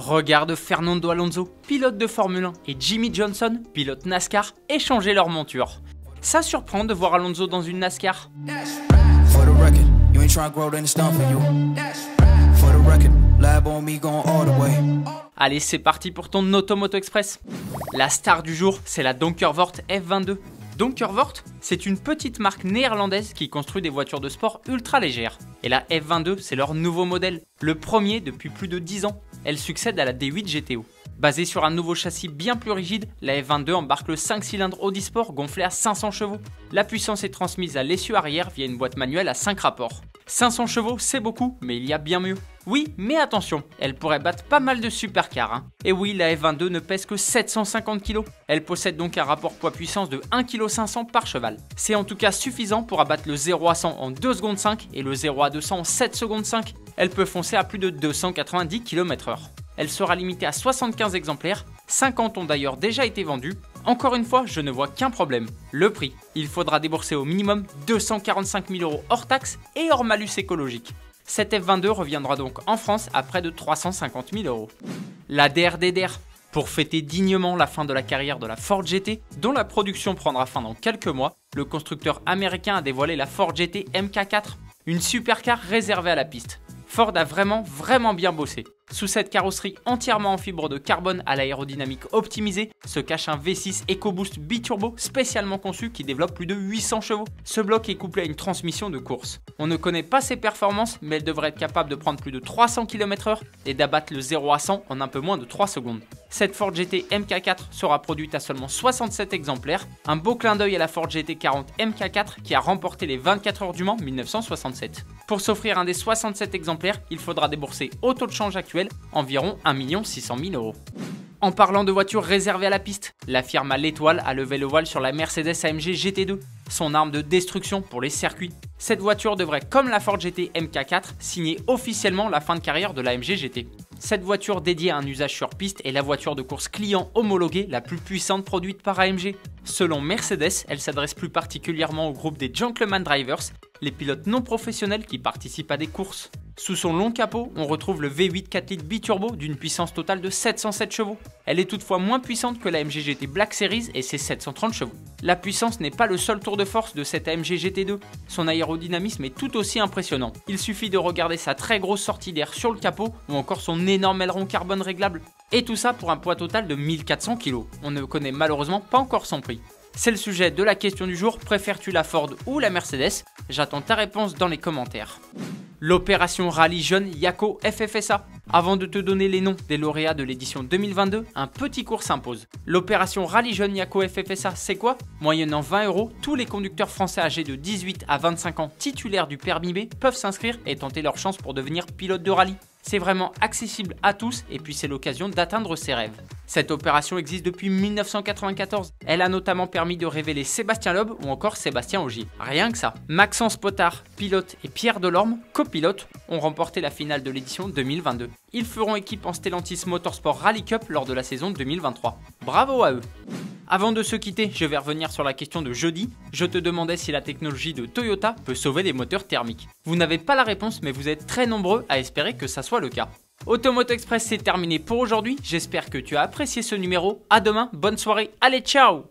Regarde Fernando Alonso, pilote de Formule 1, et Jimmie Johnson, pilote NASCAR, échanger leurs montures. Ça surprend de voir Alonso dans une NASCAR. Allez, c'est parti pour ton Automoto Express. La star du jour, c'est la Donkervoort F22. Donkervoort, c'est une petite marque néerlandaise qui construit des voitures de sport ultra légères. Et la F22, c'est leur nouveau modèle, le premier depuis plus de 10 ans. Elle succède à la D8 GTO. Basée sur un nouveau châssis bien plus rigide, la F22 embarque le 5 cylindres Audi Sport gonflé à 500 chevaux. La puissance est transmise à l'essieu arrière via une boîte manuelle à 5 rapports. 500 chevaux, c'est beaucoup, mais il y a bien mieux. Oui, mais attention, elle pourrait battre pas mal de supercars. Et oui, la F22 ne pèse que 750 kg. Elle possède donc un rapport poids-puissance de 1,5 kg par cheval. C'est en tout cas suffisant pour abattre le 0 à 100 en 2 secondes 5 et le 0 à 200 en 7 secondes 5. Elle peut foncer à plus de 290 km/h. Elle sera limitée à 75 exemplaires, 50 ont d'ailleurs déjà été vendus. Encore une fois, je ne vois qu'un problème, le prix. Il faudra débourser au minimum 245 000 € hors taxes et hors malus écologique. Cette F22 reviendra donc en France à près de 350 000 €. La DRDDR. Pour fêter dignement la fin de la carrière de la Ford GT, dont la production prendra fin dans quelques mois, le constructeur américain a dévoilé la Ford GT MK4, une supercar réservée à la piste. Ford a vraiment bien bossé. Sous cette carrosserie entièrement en fibre de carbone à l'aérodynamique optimisée se cache un V6 EcoBoost biturbo spécialement conçu qui développe plus de 800 chevaux. Ce bloc est couplé à une transmission de course. On ne connaît pas ses performances, mais elle devrait être capable de prendre plus de 300 km/h et d'abattre le 0 à 100 en un peu moins de 3 secondes. Cette Ford GT MK4 sera produite à seulement 67 exemplaires, un beau clin d'œil à la Ford GT40 MK4 qui a remporté les 24 heures du Mans 1967. Pour s'offrir un des 67 exemplaires, il faudra débourser au taux de change actuel environ 1 600 000 €. En parlant de voitures réservées à la piste, la firme à l'étoile a levé le voile sur la Mercedes AMG GT2, son arme de destruction pour les circuits. Cette voiture devrait, comme la Ford GT MK4, signer officiellement la fin de carrière de l'AMG GT. Cette voiture dédiée à un usage sur piste est la voiture de course client homologuée la plus puissante produite par AMG. Selon Mercedes, elle s'adresse plus particulièrement au groupe des Gentleman Drivers, les pilotes non professionnels qui participent à des courses. Sous son long capot, on retrouve le V8 4 litres biturbo d'une puissance totale de 707 chevaux. Elle est toutefois moins puissante que la AMG GT Black Series et ses 730 chevaux. La puissance n'est pas le seul tour de force de cette AMG GT2, son aérodynamisme est tout aussi impressionnant. Il suffit de regarder sa très grosse sortie d'air sur le capot ou encore son énorme aileron carbone réglable. Et tout ça pour un poids total de 1400 kg. On ne connaît malheureusement pas encore son prix. C'est le sujet de la question du jour, préfères-tu la Ford ou la Mercedes? J'attends ta réponse dans les commentaires. L'opération Rallye Jeune Yako FFSA. Avant de te donner les noms des lauréats de l'édition 2022, un petit cours s'impose. L'opération Rallye Jeune Yako FFSA, c'est quoi? Moyennant 20 €, tous les conducteurs français âgés de 18 à 25 ans titulaires du permis B peuvent s'inscrire et tenter leur chance pour devenir pilote de rallye. C'est vraiment accessible à tous et puis c'est l'occasion d'atteindre ses rêves. Cette opération existe depuis 1994. Elle a notamment permis de révéler Sébastien Loeb ou encore Sébastien Ogier. Rien que ça. Maxence Potard, pilote, et Pierre Delorme, copilote, ont remporté la finale de l'édition 2022. Ils feront équipe en Stellantis Motorsport Rally Cup lors de la saison 2023. Bravo à eux! Avant de se quitter, je vais revenir sur la question de jeudi. Je te demandais si la technologie de Toyota peut sauver les moteurs thermiques. Vous n'avez pas la réponse, mais vous êtes très nombreux à espérer que ça soit le cas. Automoto Express, c'est terminé pour aujourd'hui. J'espère que tu as apprécié ce numéro. À demain, bonne soirée, allez ciao!